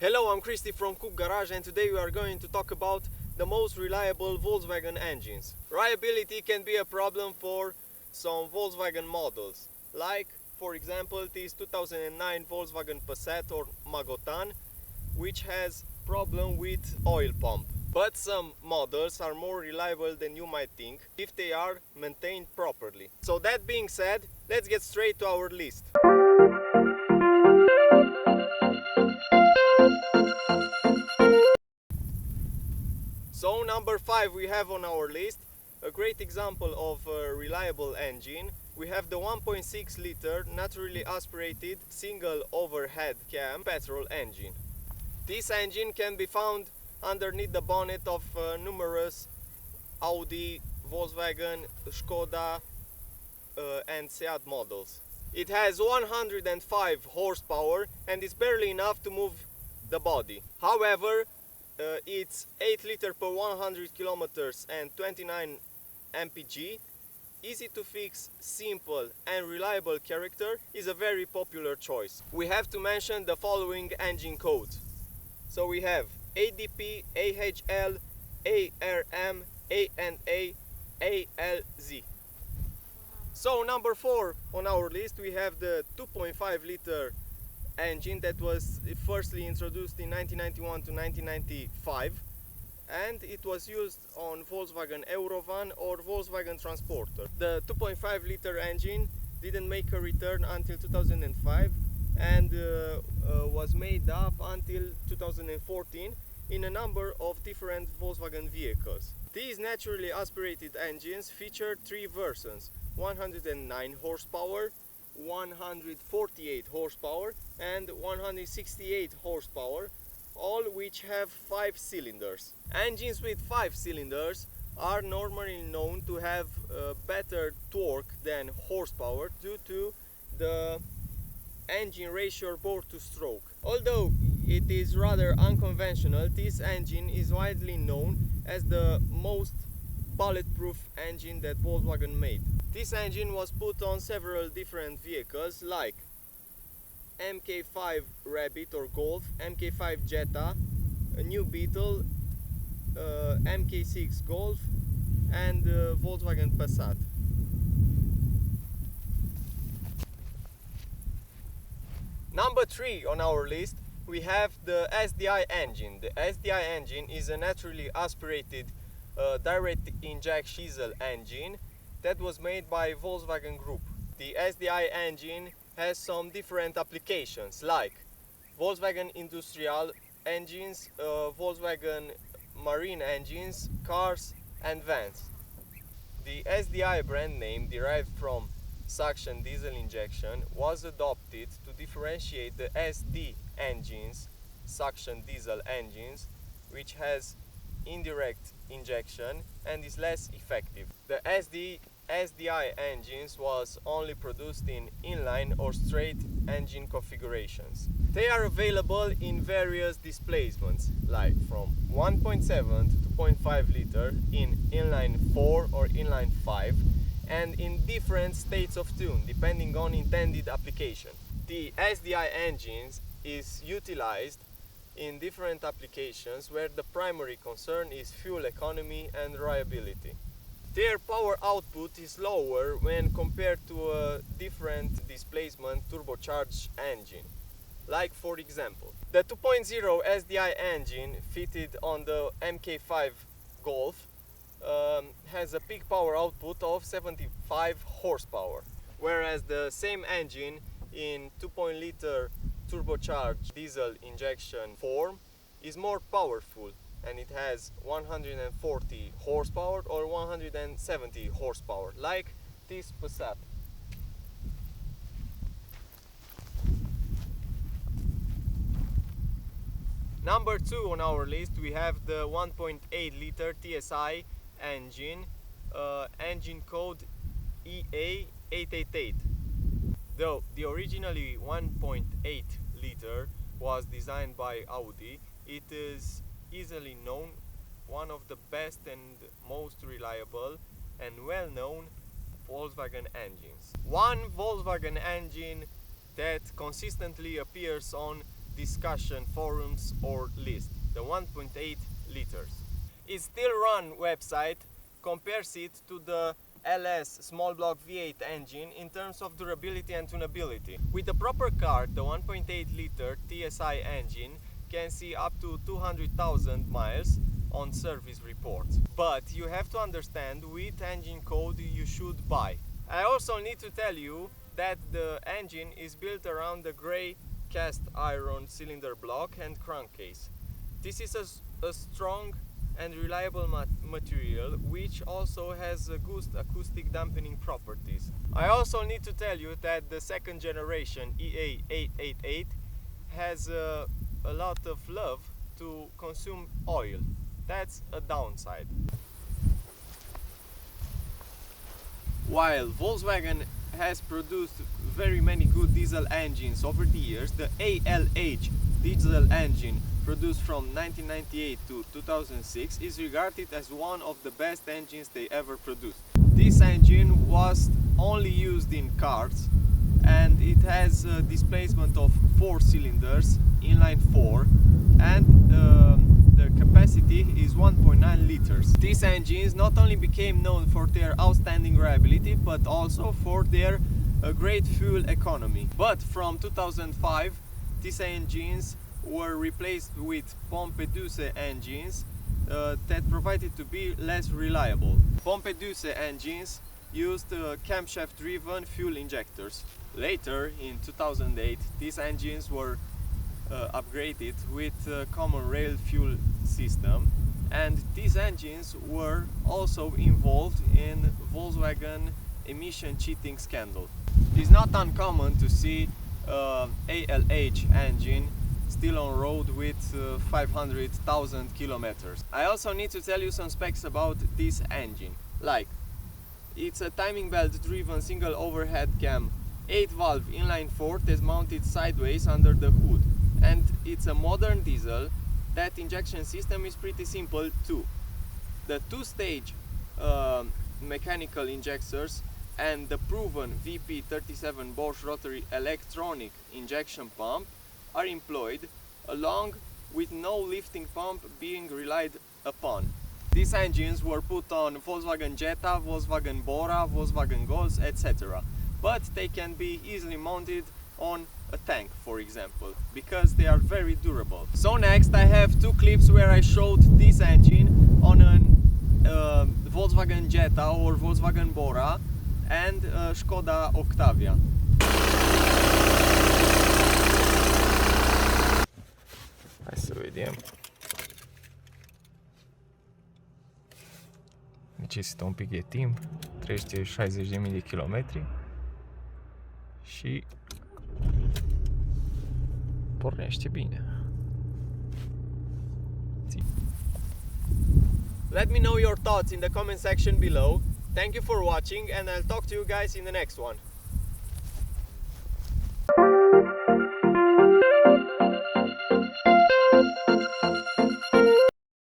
Hello, I'm Christy from Cook Garage, and today we are going to talk about the most reliable Volkswagen engines. Reliability can be a problem for some Volkswagen models, like for example this 2009 Volkswagen Passat or Magotan, which has problem with oil pump. But some models are more reliable than you might think if they are maintained properly. So that being said, let's get straight to our list. So number 5 we have on our list a great example of a reliable engine. We have the 1.6 liter naturally aspirated single overhead cam petrol engine. This engine can be found underneath the bonnet of numerous Audi, Volkswagen, Skoda and Seat models. It has 105 horsepower and is barely enough to move the body. However, it's 8 liter per 100 kilometers and 29 mpg, easy to fix, simple and reliable character is a very popular choice. We have to mention the following engine codes. So we have ADP, AHL, ARM, ANA, ALZ. So number 4 on our list we have the 2.5 liter engine that was firstly introduced in 1991 to 1995, and it was used on Volkswagen Eurovan or Volkswagen Transporter. The 2.5 liter engine didn't make a return until 2005 and was made up until 2014 in a number of different Volkswagen vehicles. These naturally aspirated engines feature 3 versions: 109 horsepower, 148 horsepower and 168 horsepower, all which have 5 cylinders. Engines with 5 cylinders are normally known to have better torque than horsepower due to the engine ratio bore to stroke. Although it is rather unconventional, this engine is widely known as the most bulletproof engine that Volkswagen made. This engine was put on several different vehicles like MK5 Rabbit or Golf, MK5 Jetta, a new Beetle, MK6 Golf and Volkswagen Passat. Number 3 on our list we have the SDI engine. The SDI engine is a naturally aspirated direct injection diesel engine that was made by Volkswagen Group. The SDI engine has some different applications like Volkswagen industrial engines, Volkswagen marine engines, cars and vans. The SDI brand name, derived from suction diesel injection, was adopted to differentiate the SD engines, suction diesel engines, which has indirect injection and is less effective. The SDI engines was only produced in inline or straight engine configurations. They are available in various displacements, like from 1.7 to 2.5 liter in inline 4 or inline 5, and in different states of tune depending on intended application. The SDI engines is utilized in different applications where the primary concern is fuel economy and reliability. Their power output is lower when compared to a different displacement turbocharged engine. Like for example, the 2.0 SDI engine fitted on the MK5 Golf has a peak power output of 75 horsepower, whereas the same engine in 2.0 liter turbocharged diesel injection form is more powerful and it has 140 horsepower or 170 horsepower, like this Passat. Number 2 on our list we have the 1.8 liter TSI engine, engine code EA888. Though the originally 1.8 liter was designed by Audi, it is easily known one of the best and most reliable and well-known Volkswagen engines. One Volkswagen engine that consistently appears on discussion forums or list, the 1.8 liters. Its still run website compares it to the LS small block V8 engine in terms of durability and tunability. With the proper card, the 1.8 liter TSI engine can see up to 200,000 miles on service reports. But you have to understand which engine code you should buy. I also need to tell you that the engine is built around the grey cast iron cylinder block and crankcase. This is a strong and reliable material which also has good acoustic dampening properties. I also need to tell you that the second generation EA888 has a lot of love to consume oil. That's a downside. While Volkswagen has produced very many good diesel engines over the years, the ALH Digital engine produced from 1998 to 2006 is regarded as one of the best engines they ever produced. This engine was only used in cars and it has a displacement of 4 cylinders, inline 4, and the capacity is 1.9 liters. These engines not only became known for their outstanding reliability but also for their great fuel economy. But from 2005 these engines were replaced with pompe douce engines that provided to be less reliable. Pompe douce engines used camshaft driven fuel injectors. Later in 2008 these engines were upgraded with a common rail fuel system, and these engines were also involved in Volkswagen emission cheating scandal. It is not uncommon to see ALH engine still on road with 500,000 kilometers. I also need to tell you some specs about this engine, like it's a timing belt driven single overhead cam 8 valve inline 4 that's mounted sideways under the hood, and it's a modern diesel. That injection system is pretty simple too. The two-stage mechanical injectors and the proven VP37 Bosch rotary electronic injection pump are employed, along with no lifting pump being relied upon. These engines were put on Volkswagen Jetta, Volkswagen Bora, Volkswagen Golf, etc. But they can be easily mounted on a tank, for example, because they are very durable. So next I have two clips where I showed this engine on a Volkswagen Jetta or Volkswagen Bora and Skoda Octavia. Hai să vedem. Necesită un pic de timp, 360.000 de kilometri și pornește bine. Let me know your thoughts in the comment section below. Thank you for watching and I'll talk to you guys in the next one.